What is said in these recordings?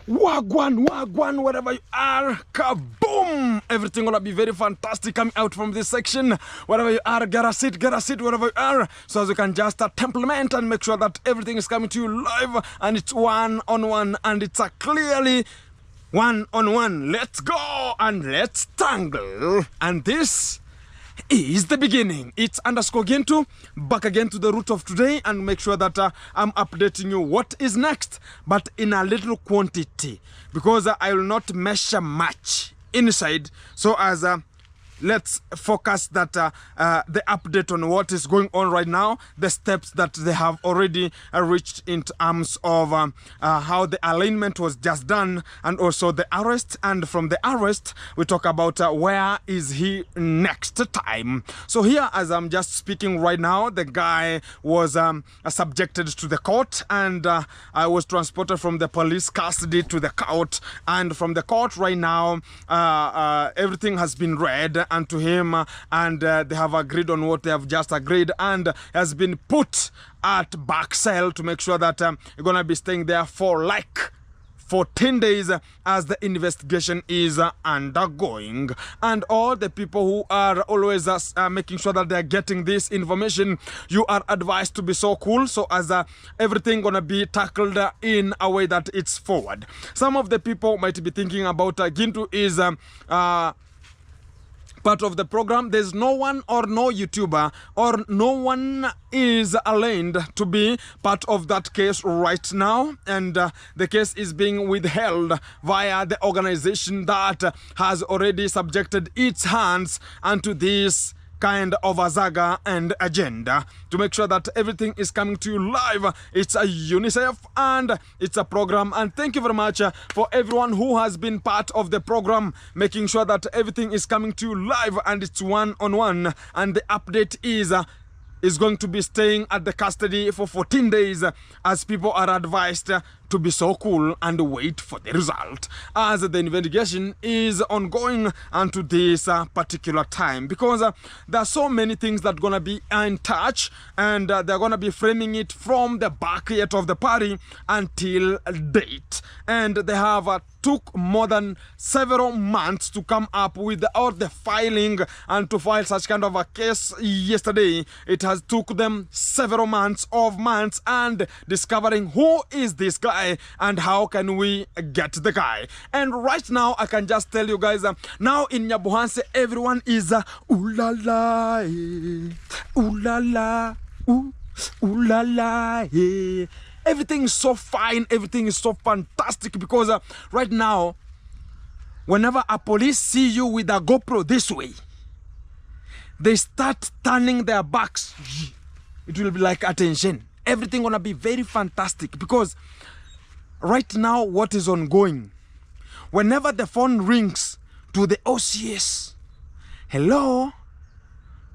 Wagwan, wherever you are, kaboom! Everything gonna be very fantastic coming out from this section. Wherever you are, get a seat, wherever you are. So as you can just implement and make sure that everything is coming to you live and it's one-on-one and it's a clearly one-on-one. Let's go and let's tangle. And this is the beginning. It's underscore Gintu, back again to the root of today and make sure that I'm updating you what is next, but in a little quantity because I will not measure much inside. So as let's focus that the update on what is going on right now, the steps that they have already reached in terms of how the alignment was just done and also the arrest. And from the arrest, we talk about where is he next time. So here, as I'm just speaking right now, the guy was subjected to the court and I was transported from the police custody to the court. And from the court right now, everything has been read and to him and they have agreed on what they have just agreed and has been put at back cell to make sure that you're gonna be staying there for 14 days as the investigation is undergoing. And all the people who are always making sure that they're getting this information, you are advised to be so cool, so as everything gonna be tackled in a way that it's forward. Some of the people might be thinking about Gintu is part of the program. There's no one or no YouTuber or no one is aligned to be part of that case right now, and the case is being withheld via the organization that has already subjected its hands onto this kind of a saga and agenda to make sure that everything is coming to you live. It's a UNICEF and it's a program, and thank you very much for everyone who has been part of the program, making sure that everything is coming to you live and it's one-on-one. And the update is going to be staying at the custody for 14 days as people are advised to be so cool and wait for the result as the investigation is ongoing unto this particular time, because there are so many things that are going to be in touch and they're going to be framing it from the back yet of the party until date. And they have took more than several months to come up with all the filing and to file such kind of a case yesterday. It has took them several months and discovering who is this guy and how can we get the guy. And right now I can just tell you guys, now in Nyabuhanse everyone is ooh la la, ooh la la, ooh la la, yeah. Everything is so fine, everything is so fantastic, because right now whenever a police see you with a GoPro this way, they start turning their backs. It will be like attention. Everything gonna be very fantastic, because right now what is ongoing, whenever the phone rings to the OCS, hello,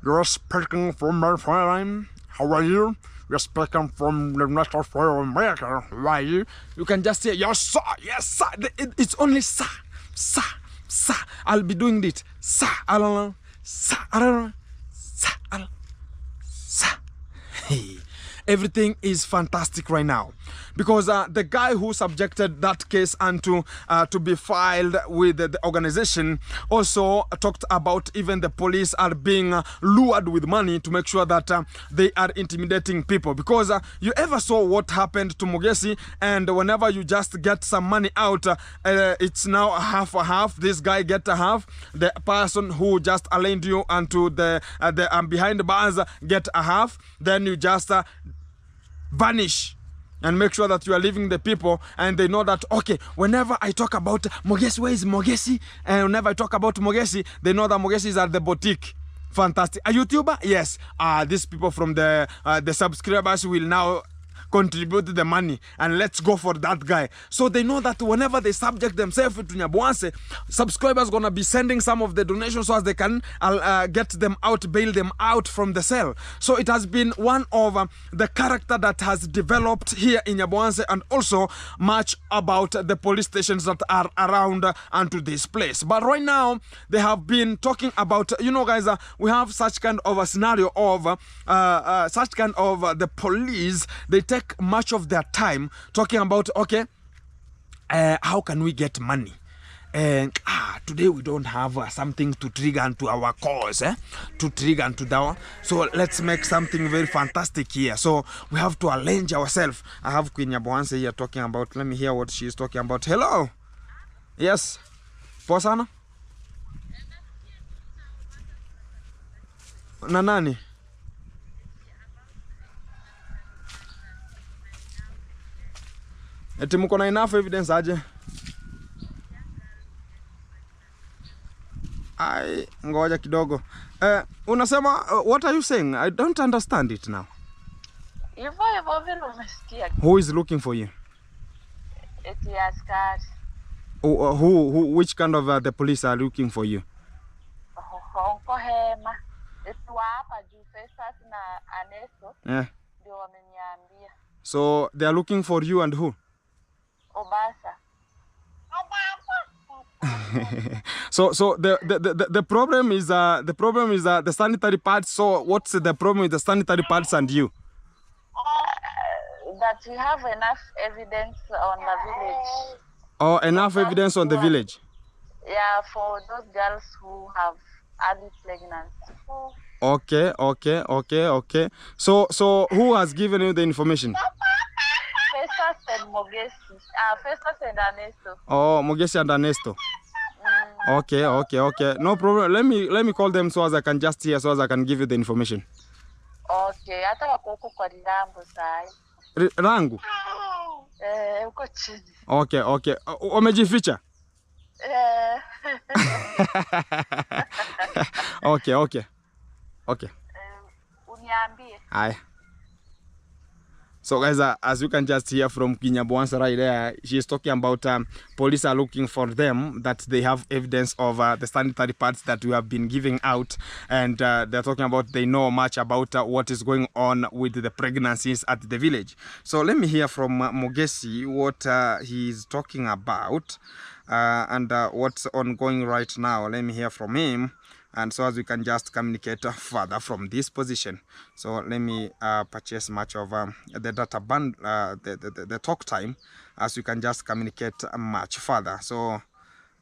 you're speaking from my phone, how are you? You're speaking from the National Forum of America, how are you? You can just say, yes sir, yes sir. It's only sir, sir, sir. I'll be doing this, sir, I don't know, sir, I don't know, sir, I don't know, sir. Hey. Everything is fantastic right now, because the guy who subjected that case and to be filed with the organization also talked about even the police are being lured with money to make sure that they are intimidating people, because you ever saw what happened to Mogesi, and whenever you just get some money out, it's now a half. This guy get a half, the person who just aligned you onto the behind the bars get a half, then you just vanish and make sure that you are leaving the people, and they know that, okay, whenever I talk about Mogesi, where is Mogesi? And whenever I talk about Mogesi, they know that Mogesi is at the boutique. Fantastic. A YouTuber? Yes. These people from the subscribers will now contribute the money, and let's go for that guy. So they know that whenever they subject themselves to Nyabuhanse, subscribers gonna be sending some of the donations so as they can get them out, bail them out from the cell. So it has been one of the character that has developed here in Nyabuhanse, and also much about the police stations that are around onto this place. But right now they have been talking about, you know guys, we have such kind of a scenario of the police, they take much of their time talking about, okay, how can we get money? And today we don't have something to trigger into our cause, to trigger into the. So let's make something very fantastic here. So we have to arrange ourselves. I have Queen Yaboanse here talking about. Let me hear what she is talking about. Hello. Yes. Posana. Nanani. Eti mko na enough evidence aje? Ai, ngoja kidogo. Unasema, what are you saying? I don't understand it now. Who is looking for you? Which kind of the police are looking for you? Yeah. So they are looking for you and who? so the problem is the sanitary pads. So what's the problem with the sanitary pads and you? That we have enough evidence on the village. Oh, enough evidence on the village? Yeah, for those girls who have early pregnancy. Okay. So who has given you the information? Festus and Mogesi. Festus and Ernesto. Oh, Mogesi and Ernesto. Okay. No problem. Let me call them so as I can just hear, so as I can give you the information. Okay. Hata wako kwa Rambo sai. Rangu? Uko chini. Okay. Umejificha? Okay. Uniambie. Aye. So guys, as you can just hear from Kinyabuansa right there, she is talking about police are looking for them, that they have evidence of the sanitary pads that we have been giving out, and they're talking about they know much about what is going on with the pregnancies at the village. So let me hear from Mogesi what he is talking about and what's ongoing right now. Let me hear from him. And so as we can just communicate further from this position. So let me purchase much of the data band, the talk time, as you can just communicate much further. So,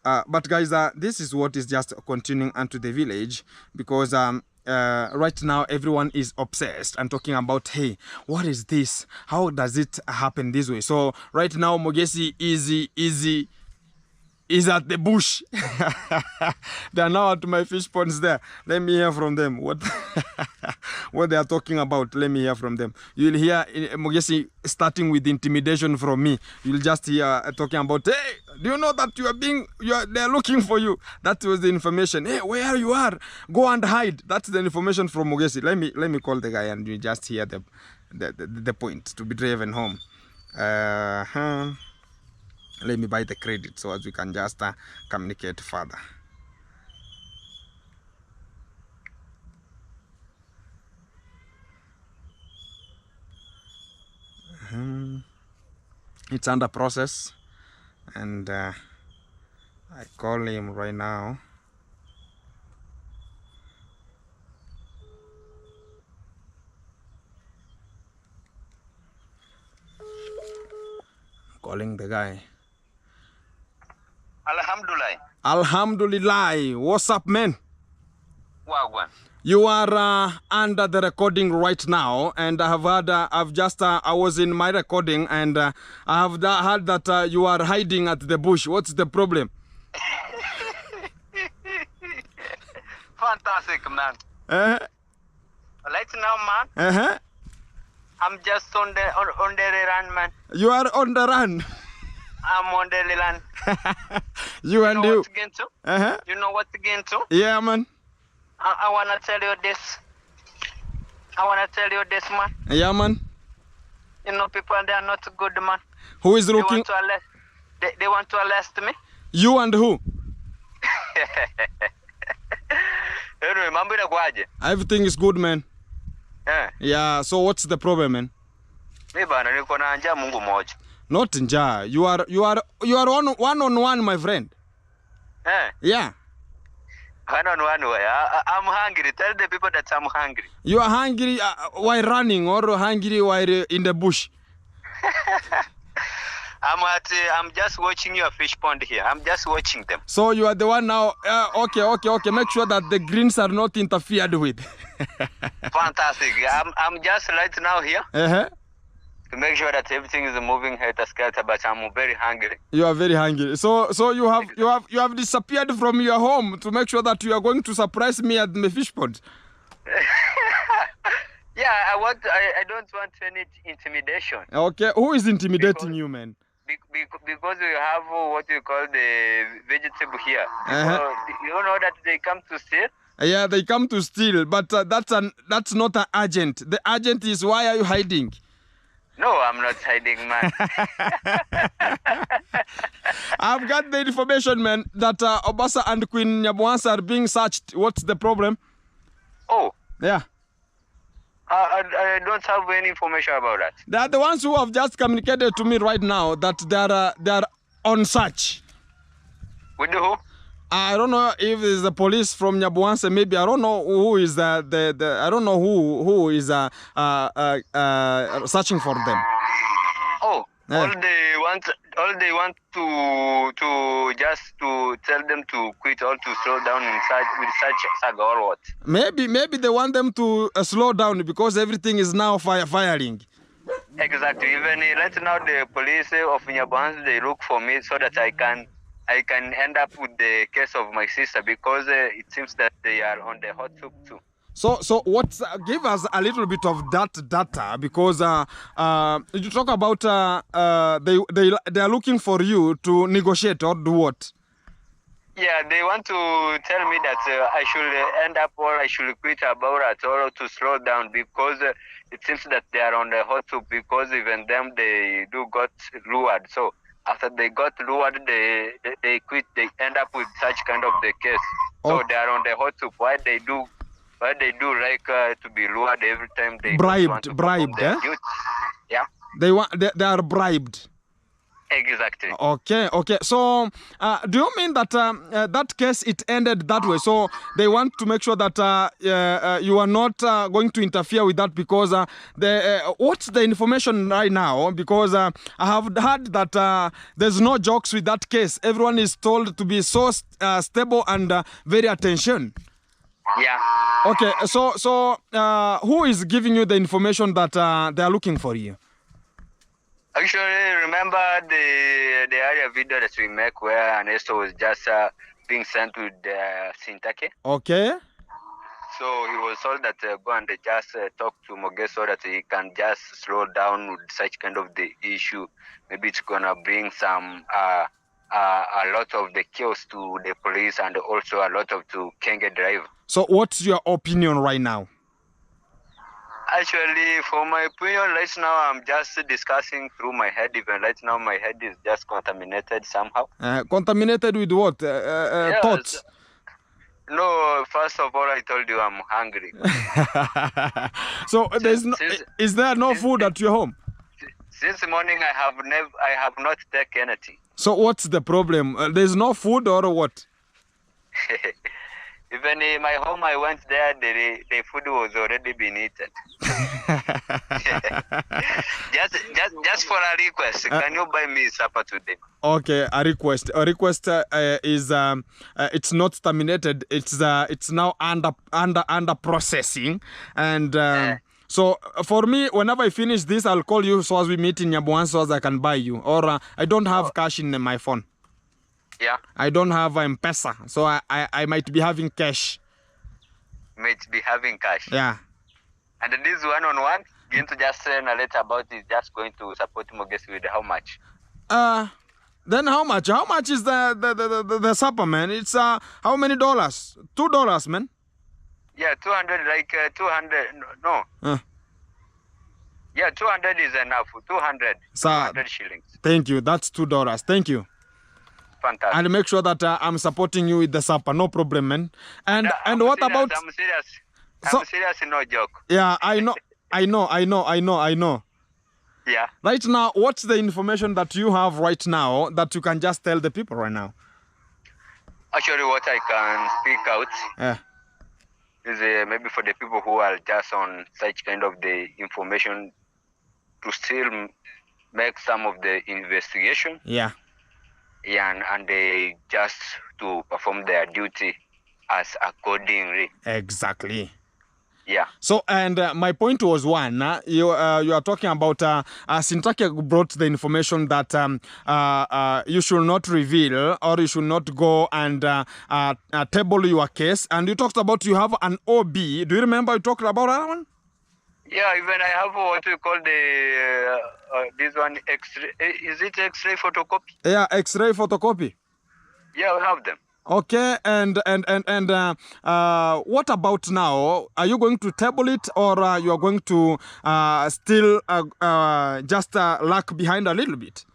but guys, this is what is just continuing onto the village, because right now everyone is obsessed and talking about, hey, what is this? How does it happen this way? So right now Mogesi is at the bush. They are now at my fish ponds there. Let me hear from them what what they are talking about. Let me hear from them. You'll hear Mogesi starting with intimidation from me. You'll just hear talking about, hey, do you know that they're looking for you? That was the information. Hey, where you are, go and hide. That's the information from Mogesi. Let me call the guy and you just hear the point to be driven home. Let me buy the credit so as we can just communicate further. It's under process, and I call him right now. Calling the guy. Alhamdulillah. What's up, man? Wagwan. You are under the recording right now, and I have heard, I was in my recording, and I have heard that you are hiding at the bush. What's the problem? Fantastic, man. Right now, man. I'm just on the run, man. You are on the run. I'm on the run. you and you. You know what's again too? Yeah, man. I wanna tell you this. Man. Yeah, man. You know, people, they are not good, man. Who is looking? They want to arrest me. You and who? Everything is good, man. Yeah, so what's the problem, man? Not nja. You are one on one, my friend. Yeah. I'm hungry. Tell the people that I'm hungry. You are hungry while running, or hungry while in the bush? I'm just watching your fish pond here. I'm just watching them. So you are the one now. Okay. Make sure that the greens are not interfered with. Fantastic. I'm just right now here Uh-huh. to make sure that everything is moving scatter, but I'm very hungry. You are very hungry. So you have disappeared from your home to make sure that you are going to surprise me at the fish pond. Yeah, I don't want any intimidation. Okay, who is intimidating you, man? Because we have what we call the vegetable here. Uh-huh. You know that they come to steal? Yeah, they come to steal, but that's not an agent. The agent is, why are you hiding? No, I'm not hiding, man. I've got the information, man, that Obasa and Queen Nyabwansa are being searched. What's the problem? Oh, Yeah. I don't have any information about that. They are the ones who have just communicated to me right now that they are on search. With who? I don't know if it's the police from Nyabwansa. Maybe I don't know who is I don't know who is searching for them. Oh, Yeah. all they want to just to tell them to quit or to slow down with such saga or what? Maybe they want them to slow down because everything is now firing. Exactly. Even right now, the police of Nyabans, they look for me so that I can end up with the case of my sister, because it seems that they are on the hot soup too. So what's give us a little bit of that data, because you talk about they are looking for you to negotiate or do what? Yeah, they want to tell me that I should end up or I should quit about it or to slow down, because it seems that they are on the hot soup, because even them they do got lured. So after they got lured, they quit. They end up with such kind of the case. So they are on the hot soup. Why they do like to be lured every time they want to bribed, eh? duty. Yeah. They are bribed. Exactly. Okay. So, do you mean that that case, it ended that way? So they want to make sure that you are not going to interfere with that, because what's the information right now? Because I have heard that there's no jokes with that case. Everyone is told to be so stable and very attention. Yeah. Okay. So who is giving you the information that they are looking for you? Actually, remember the area video that we make where Ernesto was just being sent to the Sintake? Okay. So he was told that go and just talk to Moge so that he can just slow down with such kind of the issue. Maybe it's gonna bring some a lot of the chaos to the police and also a lot of to Kenge drive. So what's your opinion right now? Actually, for my opinion, right now I'm just discussing through my head. Even right now, my head is just contaminated somehow. Contaminated with what? Yes. Thoughts? No, first of all, I told you I'm hungry. So is there no food at your home? Since morning, I have not taken anything. So what's the problem? There's no food or what? Even in my home, I went there, the food was already been eaten. just for a request, can you buy me supper today? Okay, a request. A request is it's not terminated. It's now under processing, and so for me, whenever I finish this, I'll call you so as we meet in Nyabuan so as I can buy you. Or I don't have cash in my phone. Yeah. I don't have M-Pesa, so I might be having cash. Might be having cash. Yeah. And this one-on-one, going to just send a letter about it, just going to support Moges with how much? Then how much? How much is the supper, man? It's how many dollars? $2, man. Yeah, 200, like 200. No. Yeah, 200 is enough. 200. 200 shillings. Thank you. That's $2. Thank you. Fantastic. And make sure that I'm supporting you with the supper. No problem, man. And what serious, about? I'm serious. I'm serious, no joke. Yeah, I know. Yeah. Right now, what's the information that you have right now that you can just tell the people right now? Actually, what I can speak out is maybe for the people who are just on such kind of the information to steal make some of the investigation. Yeah. Yeah, and they just to perform their duty as accordingly. Exactly. Yeah. So, and my point was one, you are talking about Sintake brought the information that you should not reveal or you should not go and table your case. And you talked about you have an OB. Do you remember you talked about that one? Yeah, even I have what we call the this one X-ray. Is it X-ray photocopy? Yeah, X-ray photocopy. Yeah, we have them. Okay, and what about now? Are you going to table it, or you are going to still just lag behind a little bit?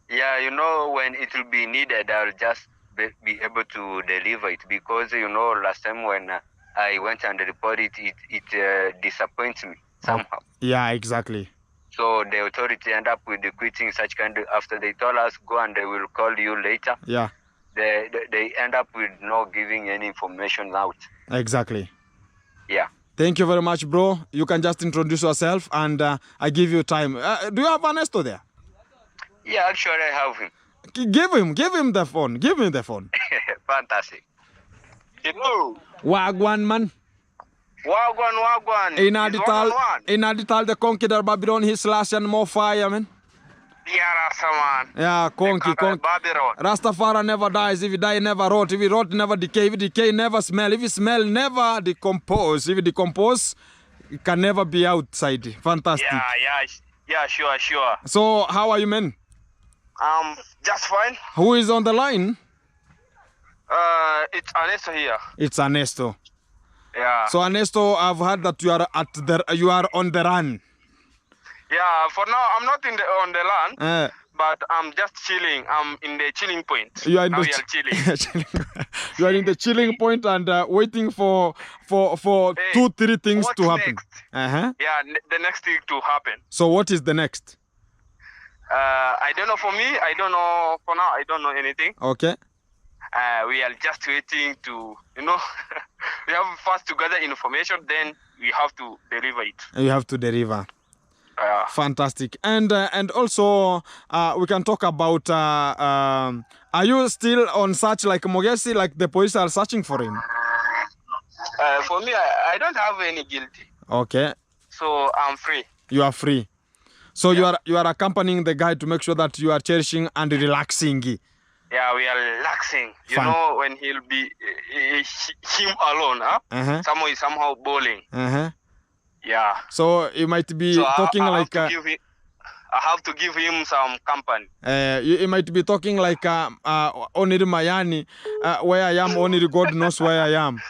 Yeah, you know, when it will be needed, I'll just be able to deliver it, because you know, last time when I went and reported it, it disappoints me somehow. Yeah, exactly. So the authority end up with quitting such kind of, after they told us go and they will call you later. Yeah. They end up with not giving any information out. Exactly. Yeah. Thank you very much, bro. You can just introduce yourself and I give you time. Do you have Ernesto there? Yeah, actually I have him. Give him the phone. Give him the phone. Fantastic. Hello. Wagwan, man. Wagwan. Inadital the conqueror Babylon, his slash and more fire, man. Yeah, Rastaman. Yeah, conky. Babylon. Rastafari never dies. If he die, never rot. If he rot, never decay. If he decay, never smell. If he smell, never decompose. If he decompose, it can never be outside. Fantastic. Yeah, sure. So, how are you, man? Just fine. Who is on the line? It's Ernesto here. It's Ernesto. Yeah. So, Ernesto, I've heard that you are on the run. Yeah, for now I'm not on the land, but I'm just chilling. I'm in the chilling point. You are in now the chilling. You are in the chilling point and waiting for 2-3 things to happen. Next? Yeah, the next thing to happen. So what is the next? I don't know. For me, I don't know. For now, I don't know anything. Okay. We are just waiting to, we have first to gather information, then we have to deliver it. You have to deliver. Fantastic. And also we can talk about are you still on search like Mogesi, like the police are searching for him? For me, I don't have any guilty. Okay. So I'm free. You are free. So you are accompanying the guy to make sure that you are cherishing and relaxing. Yeah, we are relaxing. You know, when he'll be him alone, somehow bowling. Yeah. So you might be talking I like. I have to give him some company. You might be talking like only Mayani, where I am, only God knows where I am.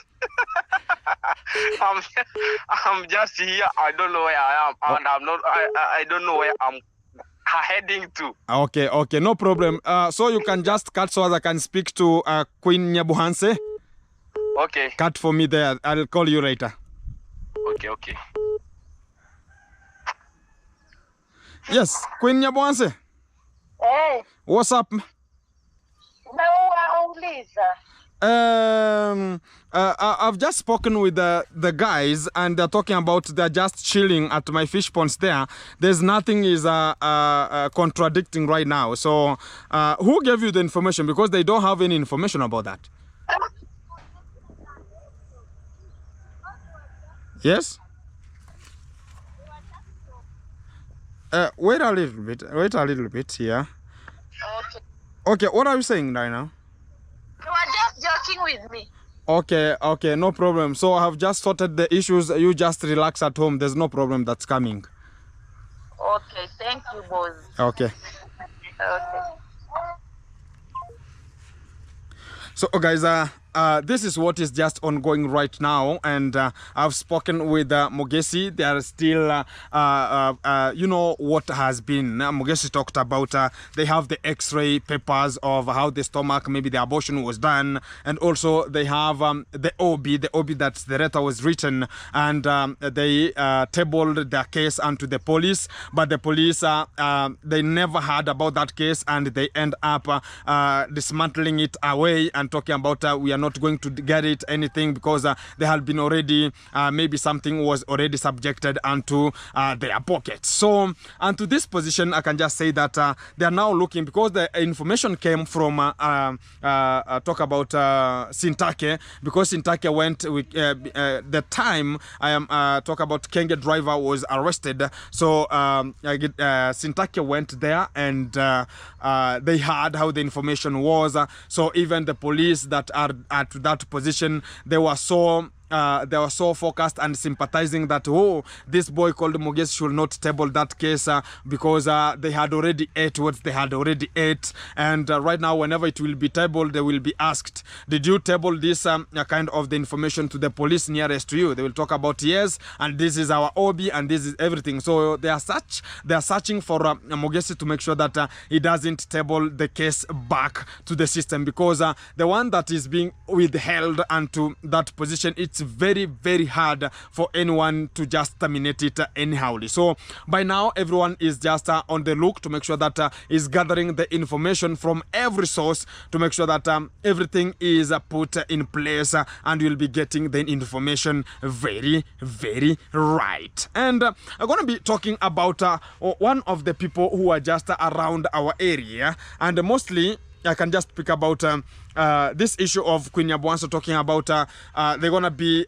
I'm just here. I don't know where I am, and I'm not. I don't know where I'm heading to. Okay, no problem. So you can just cut so that I can speak to Queen Nyabuhanse. Okay. Cut for me there. I'll call you later. Okay. Yes, Queen Nyabuhanse. Hey. What's up? I've just spoken with the guys and they're talking about they're just chilling at my fish ponds there. There's nothing is contradicting right now. So who gave you the information? Because they don't have any information about that. Yes? Wait a little bit here. Okay, what are you saying right now? You are just joking with me. Okay, no problem. So I have just sorted the issues. You just relax at home. There's no problem that's coming. Okay, thank you, boss. Okay. Okay. So guys, this is what is just ongoing right now, and I've spoken with Mogesi. They are still, you know what has been. Mogesi talked about they have the X-ray papers of how the stomach, maybe the abortion was done, and also they have the OB that the letter was written, and they tabled their case onto the police, but the police they never heard about that case, and they end up dismantling it away and talking about we are not not going to get it anything because they had been already, maybe something was already subjected onto their pockets. So, and to this position, I can just say that they are now looking, because the information came from, talk about Sintake, because Sintake went with the time I am talk about Kenge driver was arrested. So Sintake went there and they heard how the information was. So even the police that are at that position, they were so focused and sympathizing that, oh, this boy called Mogesi should not table that case because they had already ate what they had already ate. And right now, whenever it will be tabled, they will be asked, did you table this kind of the information to the police nearest to you? They will talk about, yes, and this is our OB and this is everything. So they are searching for Mogesi to make sure that he doesn't table the case back to the system, because the one that is being withheld onto that position, it's very, very hard for anyone to just terminate it anyhowly. So by now, everyone is just on the look to make sure that is gathering the information from every source to make sure that everything is put in place and you'll be getting the information very, very right. And I'm going to be talking about one of the people who are just around our area, and mostly I can just pick about this issue of Queen Yabuanso, talking about they're going to be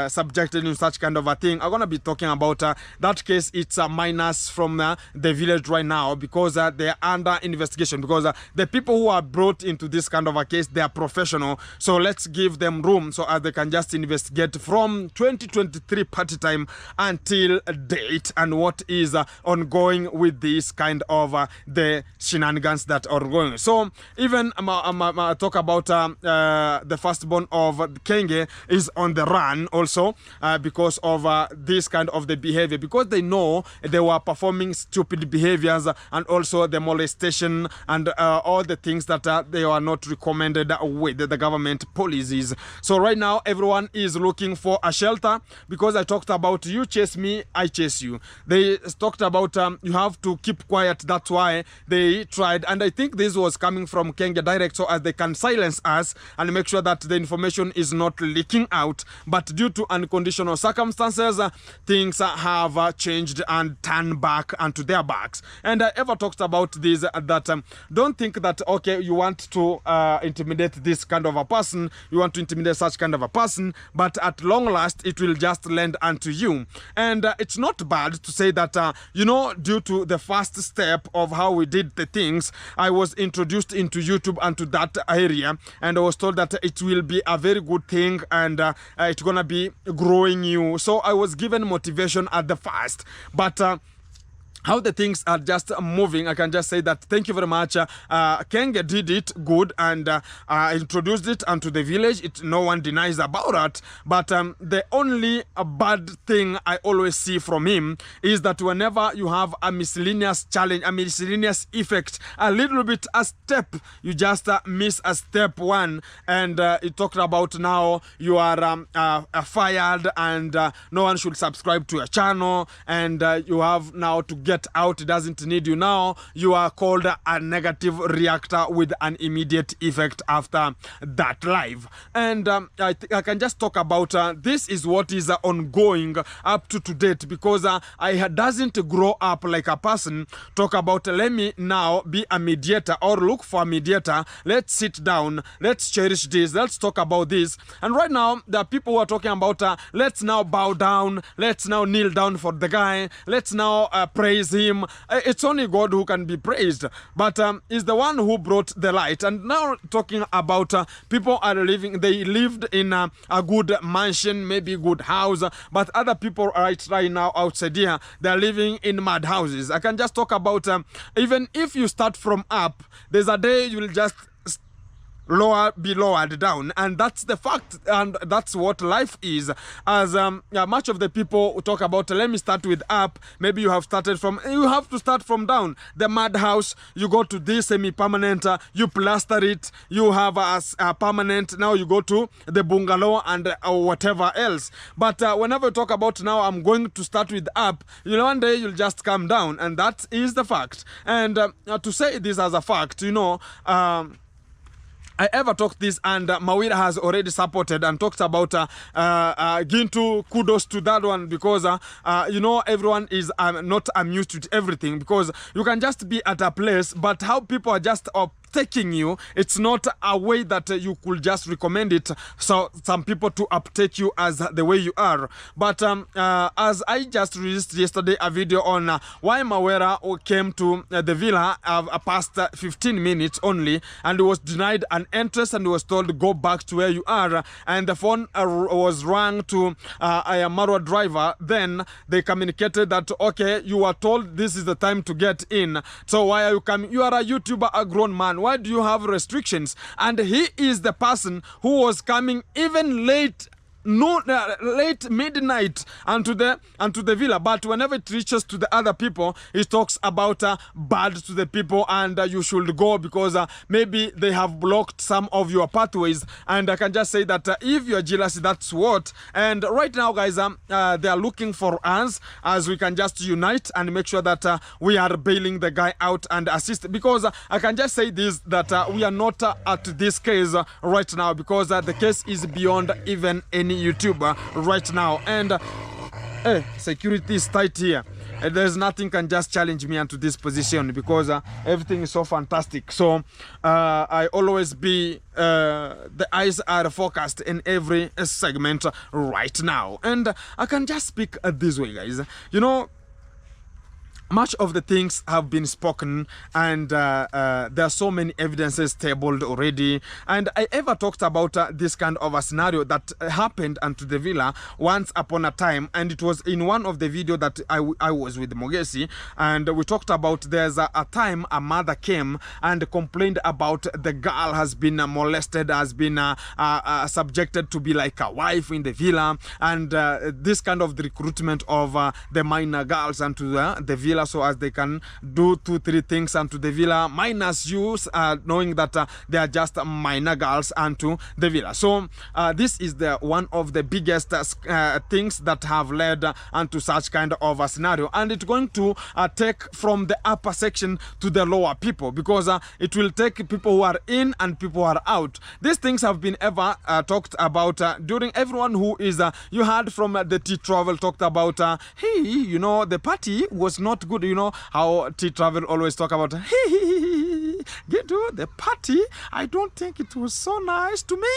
subjected to such kind of a thing. I'm going to be talking about that case. It's minors from the village right now, because they're under investigation, because the people who are brought into this kind of a case, they are professional. So let's give them room so as they can just investigate from 2023 party time until date, and what is ongoing with this kind of the shenanigans that are going. So even talk about the firstborn of Kenge is on the run also because of this kind of the behavior, because they know they were performing stupid behaviors and also the molestation and all the things that they are not recommended with the government policies. So right now everyone is looking for a shelter, because I talked about you chase me, I chase you. They talked about you have to keep quiet. That's why they tried, and I think this was coming from Kenge direct, so as they can silence us and make sure that the information is not leaking out. But due to unconditional circumstances, things have changed and turned back onto their backs. And I ever talked about this, that don't think that, okay, you want to intimidate this kind of a person, you want to intimidate such kind of a person, but at long last it will just land unto you. And it's not bad to say that, you know, due to the first step of how we did the things, I was introduced into YouTube and to that area, and I was told that it will be a very good thing, and it's gonna be growing you. So I was given motivation at the first, but how the things are just moving, I can just say that thank you very much. Kenge did it good and introduced it onto the village. No one denies about it. But the only bad thing I always see from him is that whenever you have a miscellaneous challenge, a miscellaneous effect, a little bit a step, you just miss a step one. And it talked about now you are fired, and no one should subscribe to your channel, and you have now to get out, it doesn't need you now. You are called a negative reactor with an immediate effect after that live. And I can just talk about this is what is ongoing up to date, because I doesn't grow up like a person. Talk about let me now be a mediator or look for a mediator. Let's sit down, let's cherish this, let's talk about this. And right now there are people who are talking about let's now bow down, let's now kneel down for the guy, let's now praise him. It's only God who can be praised, but is the one who brought the light. And now talking about people are living, they lived in a good mansion, maybe good house, but other people right now outside here, they're living in mad houses. I can just talk about even if you start from up, there's a day you will just be lowered down, and that's the fact, and that's what life is. As much of the people talk about let me start with up, maybe you have started from, you have to start from down. The madhouse, you go to this semi-permanent, you plaster it, you have a permanent, now you go to the bungalow and whatever else. But whenever you talk about now I'm going to start with up, you know, one day you'll just come down, and that is the fact. And to say this as a fact, you know, I ever talked this, and Mawira has already supported and talked about Gintu. Kudos to that one, because you know, everyone is not amused with everything, because you can just be at a place, but how people are just taking you, it's not a way that you could just recommend it, so some people to uptake you as the way you are. But as I just released yesterday a video on why Mawera came to the villa past 15 minutes only, and was denied an entrance, and was told go back to where you are, and the phone was rang to a Marwa driver. Then they communicated that, okay, you were told this is the time to get in, so why are you coming? You are a YouTuber, a grown man, why do you have restrictions? And he is the person who was coming even late midnight onto the villa. But whenever it reaches to the other people, he talks about bad to the people, and you should go because maybe they have blocked some of your pathways. And I can just say that if you're jealous, that's what. And right now, guys, they are looking for us, as we can just unite and make sure that we are bailing the guy out and assist, because I can just say this, that we are not at this case right now, because the case is beyond even any YouTuber right now. And security is tight here. There's nothing can just challenge me into this position, because everything is so fantastic. So I always be the eyes are focused in every segment right now. And I can just speak this way, guys. You know, much of the things have been spoken, and there are so many evidences tabled already. And I ever talked about this kind of a scenario that happened unto the villa once upon a time, and it was in one of the video that I was with Mogesi, and we talked about there's a time a mother came and complained about the girl has been molested, has been subjected to be like a wife in the villa, and this kind of the recruitment of the minor girls into the villa, so as they can do 2-3 things unto the villa, minus you knowing that they are just minor girls unto the villa. So this is the one of the biggest things that have led unto such kind of a scenario, and it's going to take from the upper section to the lower people, because it will take people who are in and people who are out. These things have been ever talked about during everyone who is you heard from the T-Travel talked about hey, you know, the party was not good. You know how T-Travel always talk about, hey, get to the party, I don't think it was so nice to me,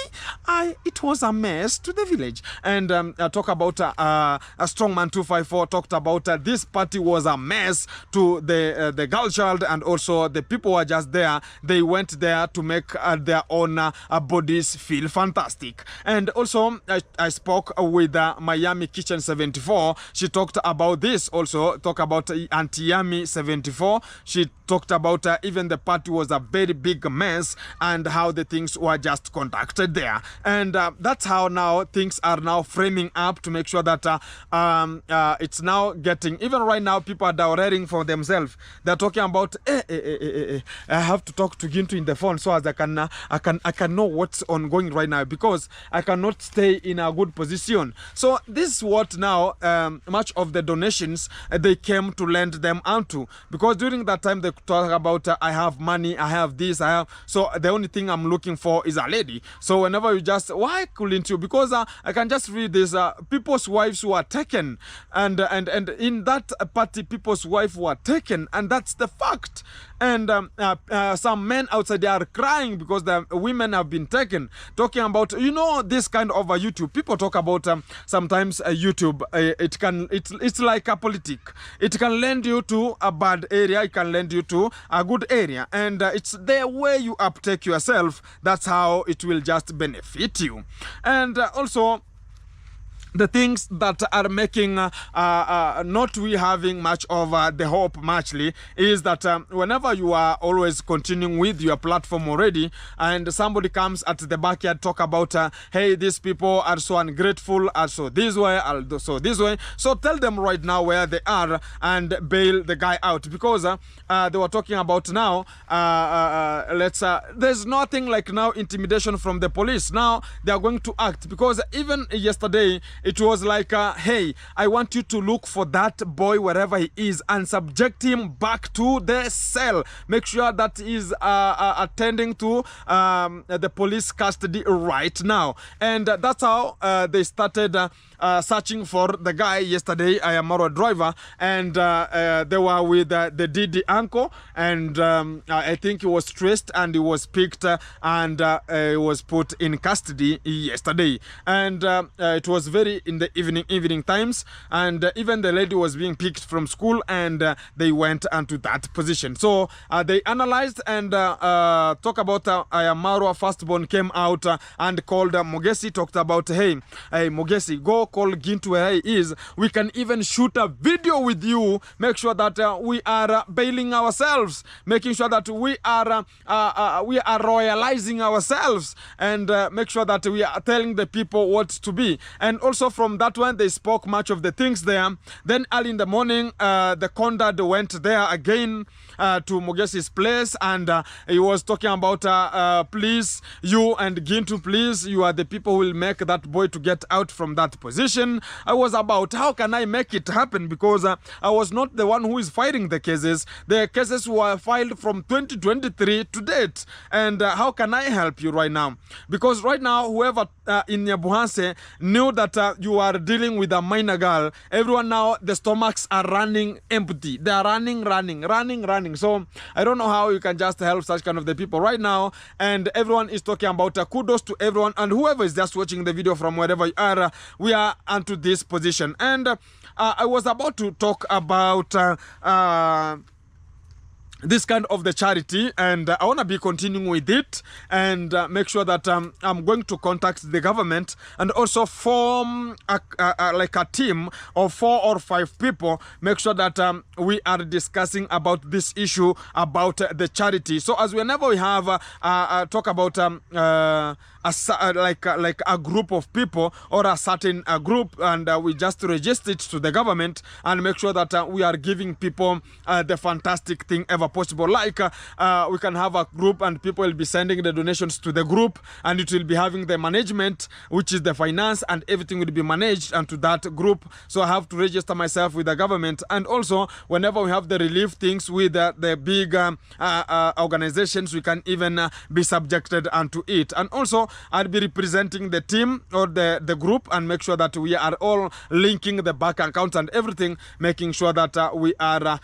it was a mess to the village. And talk about a Strongman 254 talked about this party was a mess to the girl child, and also the people who are just there, they went there to make their own bodies feel fantastic. And also I spoke with Miami Kitchen 74. She talked about this also, talk about Yami 74. She talked about even the party was a very big mess, and how the things were just conducted there. And that's how now things are now framing up to make sure that it's now getting, even right now people are downloading for themselves. They're talking about I have to talk to Gintu in the phone, so as I can know what's ongoing right now, because I cannot stay in a good position. So this is what now much of the donations they came to lend them onto, because during that time they talk about I have money, I have this, I have, so the only thing I'm looking for is a lady. So whenever you just, why couldn't you, because I can just read this, people's wives who are taken, and in that party people's wives were taken, and that's the fact. And some men outside there are crying because the women have been taken, talking about, you know, this kind of a YouTube. People talk about sometimes YouTube, it's like a politic. It can lend you to a bad area, it can lend you to a good area, and it's the way you uptake yourself, that's how it will just benefit you. And also the things that are making not we having much of the hope muchly is that whenever you are always continuing with your platform already, and somebody comes at the backyard talk about hey, these people are so ungrateful, are so this way, are so this way, so tell them right now where they are and bail the guy out, because they were talking about now there's nothing like now intimidation from the police. Now they are going to act, because even yesterday it was like, hey, I want you to look for that boy wherever he is and subject him back to the cell. Make sure that he's attending to the police custody right now. And that's how they started searching for the guy yesterday, Ayamaro driver, and they were with the Didi uncle, and I think he was traced and he was picked and he was put in custody yesterday. And it was very in the evening times, and even the lady was being picked from school, and they went into that position. So they analyzed and talk about Ayamaro firstborn came out and called Mogesi, talked about, hey Mogesi, go call Gintu where he is. We can even shoot a video with you. Make sure that we are bailing ourselves, making sure that we are royalizing ourselves, and make sure that we are telling the people what to be. And also from that one, they spoke much of the things there. Then early in the morning, the Condad went there again to Mogesi's place, and he was talking about, please, you and Gintu, please, you are the people who will make that boy to get out from that position. I was about, how can I make it happen? Because I was not the one who is filing the cases. The cases were filed from 2023 to date. And how can I help you right now? Because right now, whoever in Nyabuhanse knew that you are dealing with a minor girl, everyone now, the stomachs are running empty. They are running. So I don't know how you can just help such kind of the people right now. And everyone is talking about kudos to everyone, and whoever is just watching the video from wherever you are, we are onto this position. And I was about to talk about this kind of the charity, and I want to be continuing with it, and make sure that I'm going to contact the government and also form like a team of 4 or 5 people. Make sure that we are discussing about this issue about the charity. So as whenever we have talk about like a group of people or a certain group, and we just register it to the government and make sure that we are giving people the fantastic thing ever possible. Like we can have a group and people will be sending the donations to the group, and it will be having the management, which is the finance, and everything will be managed onto that group. So I have to register myself with the government. And also whenever we have the relief things with the big organizations, we can even be subjected onto it. And also I'll be representing the team or the group, and make sure that we are all linking the bank accounts and everything, making sure that we are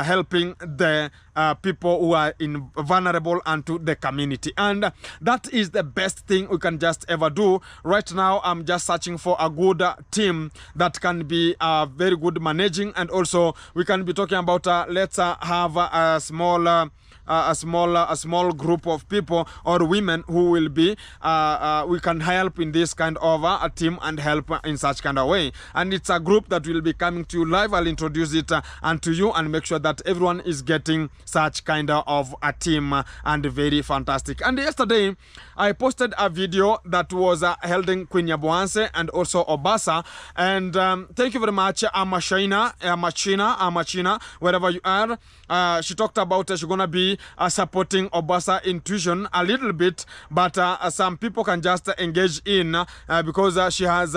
helping the people who are vulnerable and to the community. And that is the best thing we can just ever do. Right now I'm just searching for a good team that can be very good managing, and also we can be talking about let's have a small group of people or women who will be we can help in this kind of a team and help in such kind of way. And it's a group that will be coming to you live. I'll introduce it and to you, and make sure that everyone is getting such kind of a team, and very fantastic. And yesterday I posted a video that was held in Queen Yabuanse and also Obasa, and thank you very much, Amachina, wherever you are. She talked about she's gonna be supporting Obasa intuition a little bit, but some people can just engage in because she has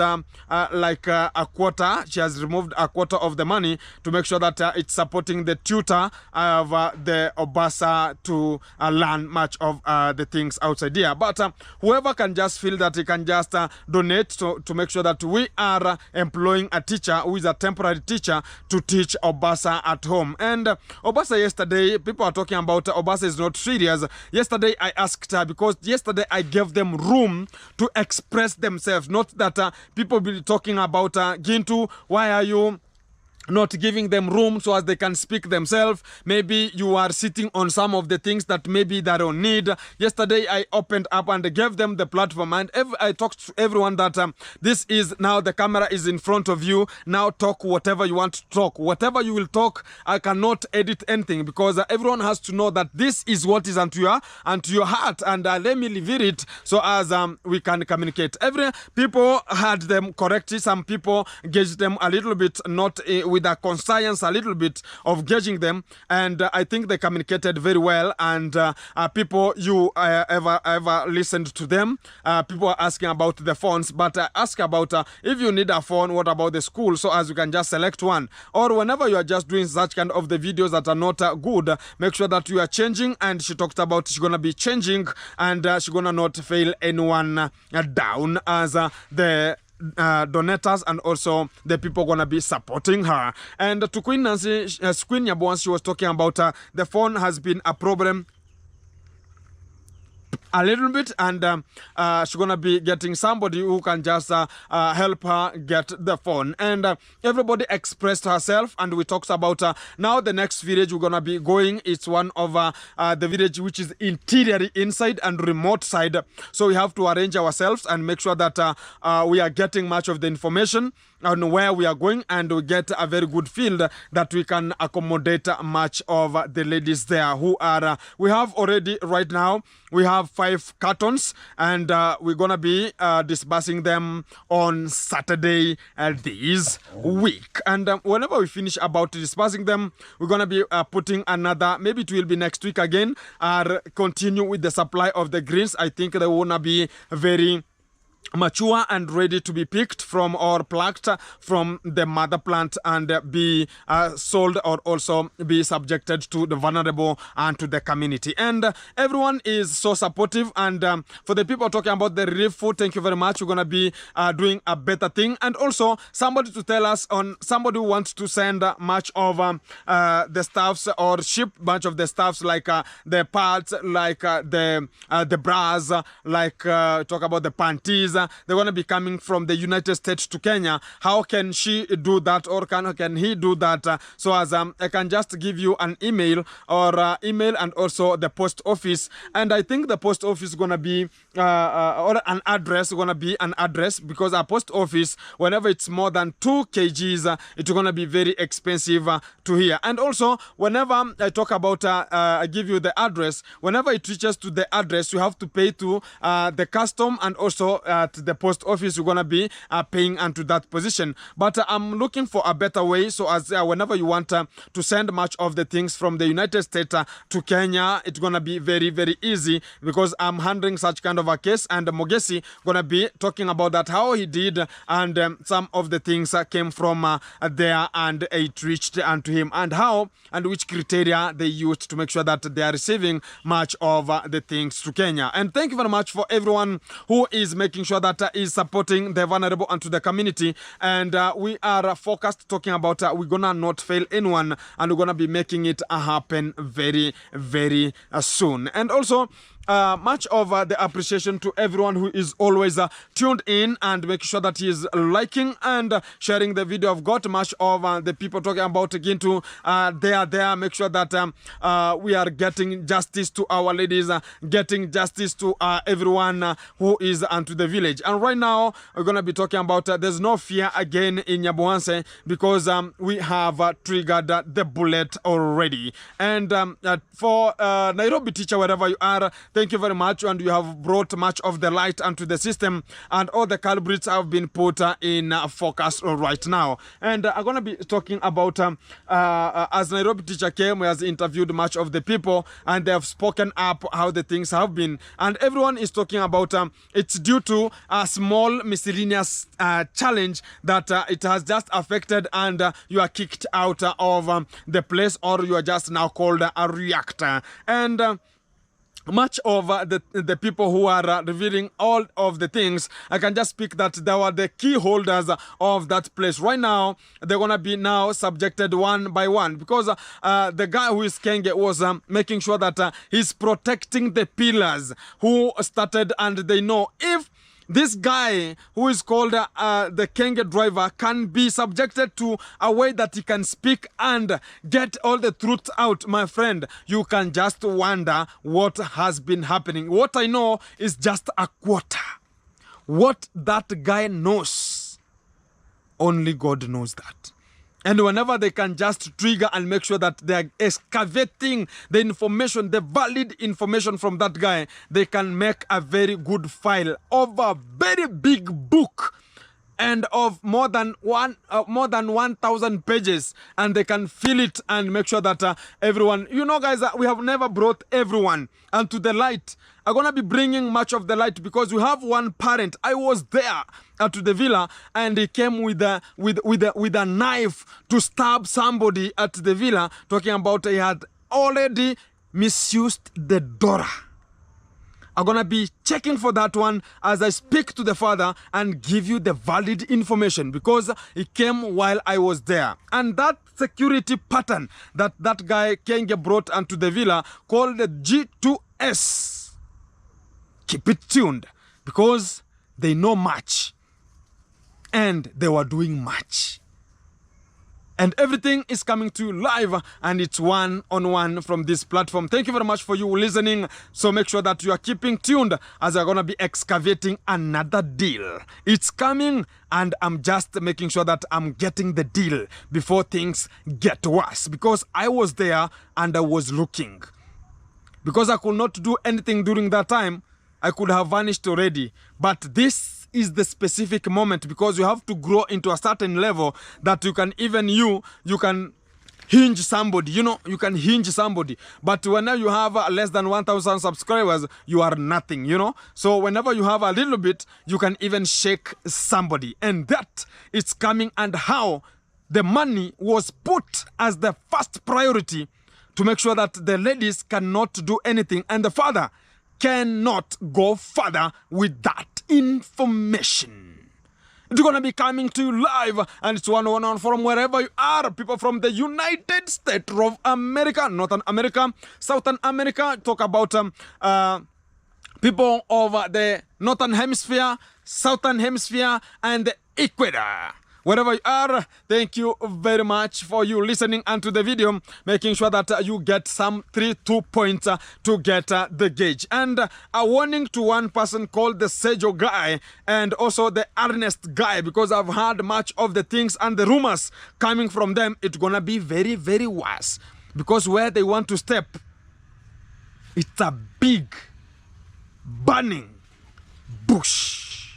like a quarter. She has removed a quarter of the money to make sure that it's supporting the tutor of the Obasa to learn much of the things outside here. But whoever can just feel that he can just donate to make sure that we are employing a teacher who is a temporary teacher to teach Obasa at home. And Obasa yesterday, people are talking about Obasa is not serious. Yesterday I asked her, because yesterday I gave them room to express themselves. Not that people be talking about Gintu, why are you not giving them room so as they can speak themselves? Maybe you are sitting on some of the things that maybe they don't need. Yesterday I opened up and gave them the platform, and I talked to everyone that this is now, the camera is in front of you, now talk whatever you want to talk. Whatever you will talk, I cannot edit anything, because everyone has to know that this is what is unto your heart, and let me leave it so as we can communicate. Every people had them corrected, some people gauged them a little bit not with a conscience a little bit of gauging them, and I think they communicated very well. And people, you ever listened to them? People are asking about the phones, but ask about if you need a phone, what about the school? So as you can just select one, or whenever you are just doing such kind of the videos that are not good, make sure that you are changing. And she talked about she's gonna be changing, and she's gonna not fail anyone down as the donators and also the people gonna be supporting her. And to Queen Nancy, Queen Nyaboans, she was talking about the phone has been a problem a little bit, and she's gonna be getting somebody who can just help her get the phone. And everybody expressed herself, and we talked about now the next village we're gonna be going. It's one of the village which is interior inside and remote side, so we have to arrange ourselves and make sure that we are getting much of the information on where we are going, and we get a very good field that we can accommodate much of the ladies there who are we have already right now we have 5 cartons, and we're gonna be disbursing them on Saturday this week. And whenever we finish about disbursing them, we're gonna be putting another, maybe it will be next week again, continue with the supply of the greens. I think they wanna be very mature and ready to be picked from or plucked from the mother plant and be sold or also be subjected to the vulnerable and to the community. And everyone is so supportive. And for the people talking about the relief food, thank you very much. We're going to be doing a better thing. And also somebody to tell us on somebody who wants to send much of the stuffs or ship much of the stuffs, like the parts, like the bras, like talk about the panties. They're going to be coming from the United States to Kenya. How can she do that, or can he do that? So as I can just give you an email or email, and also the post office. And I think the post office is going to be or an address, going to be an address, because our post office, whenever it's more than 2 kgs, it's going to be very expensive to here. And also whenever I talk about I give you the address, whenever it reaches to the address, you have to pay to the custom, and also at the post office you're gonna be paying onto that position. But I'm looking for a better way, so as whenever you want to send much of the things from the United States to Kenya, it's gonna be very, very easy, because I'm handling such kind of a case, and Mogesi gonna be talking about that, how he did, and some of the things came from there, and it reached unto him, and how and which criteria they used to make sure that they are receiving much of the things to Kenya. And thank you very much for everyone who is making sure that is supporting the vulnerable and to the community. And we are focused talking about we're gonna not fail anyone, and we're gonna be making it happen very, very soon. And also much of the appreciation to everyone who is always tuned in and making sure that he is liking and sharing the video. I've got much of the people talking about again to there. Make sure that we are getting justice to our ladies, getting justice to everyone who is unto the village. And right now we're going to be talking about there's no fear again in Nyaboanse, because we have triggered the bullet already. And for Nairobi teacher, wherever you are, thank you very much, and you have brought much of the light onto the system, and all the culprits have been put in focus right now. And I'm going to be talking about as Nairobi teacher came, he has interviewed much of the people, and they have spoken up how the things have been, and everyone is talking about it's due to a small miscellaneous challenge that it has just affected, and you are kicked out of the place, or you are just now called a reactor. And much of the people who are revealing all of the things, I can just speak that they were the key holders of that place. Right now, they're going to be now subjected one by one, because the guy who is Kenge was making sure that he's protecting the pillars who started, and they know if this guy who is called the Kenge driver can be subjected to a way that he can speak and get all the truth out, my friend, you can just wonder what has been happening. What I know is just a quarter. What that guy knows, only God knows that. And whenever they can just trigger and make sure that they are excavating the information, the valid information from that guy, they can make a very good file of a very big book and of more than 1,000 pages, and they can fill it and make sure that everyone, you know, guys, we have never brought everyone unto the light. I'm gonna be bringing much of the light because we have one parent. I was there to the villa, and he came with a knife to stab somebody at the villa, talking about he had already misused the daughter. I'm gonna be checking for that one as I speak to the father and give you the valid information, because it came while I was there. And that security pattern that guy Kenge brought onto the villa, called the G2S, keep it tuned, because they know much and they were doing much. And everything is coming to you live, and it's one-on-one from this platform. Thank you very much for you listening. So make sure that you are keeping tuned, as I'm going to be excavating another deal. It's coming, and I'm just making sure that I'm getting the deal before things get worse. Because I was there and I was looking. Because I could not do anything during that time, I could have vanished already. But this is the specific moment, because you have to grow into a certain level that you can even you can hinge somebody, you know, you can hinge somebody. But whenever you have less than 1,000 subscribers, you are nothing, you know. So whenever you have a little bit, you can even shake somebody. And that is coming, and how the money was put as the first priority to make sure that the ladies cannot do anything, and the father cannot go further with that information. It's gonna be coming to you live, and it's one-on-one from wherever you are. People from the United States of America, Northern America, Southern America. Talk about people of the Northern Hemisphere, Southern Hemisphere, and the Equator. Wherever you are, thank you very much for you listening onto the video, making sure that you get some 2 points to get the gauge. And a warning to one person called the Sejo guy, and also the Ernest guy, because I've heard much of the things and the rumors coming from them. It's gonna be very, very worse, because where they want to step, it's a big burning bush.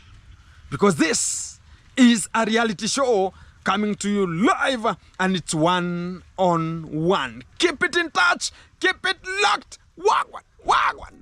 Because this is a reality show coming to you live, and it's one-on-one. Keep it in touch, keep it locked. Wagwan, wagwan,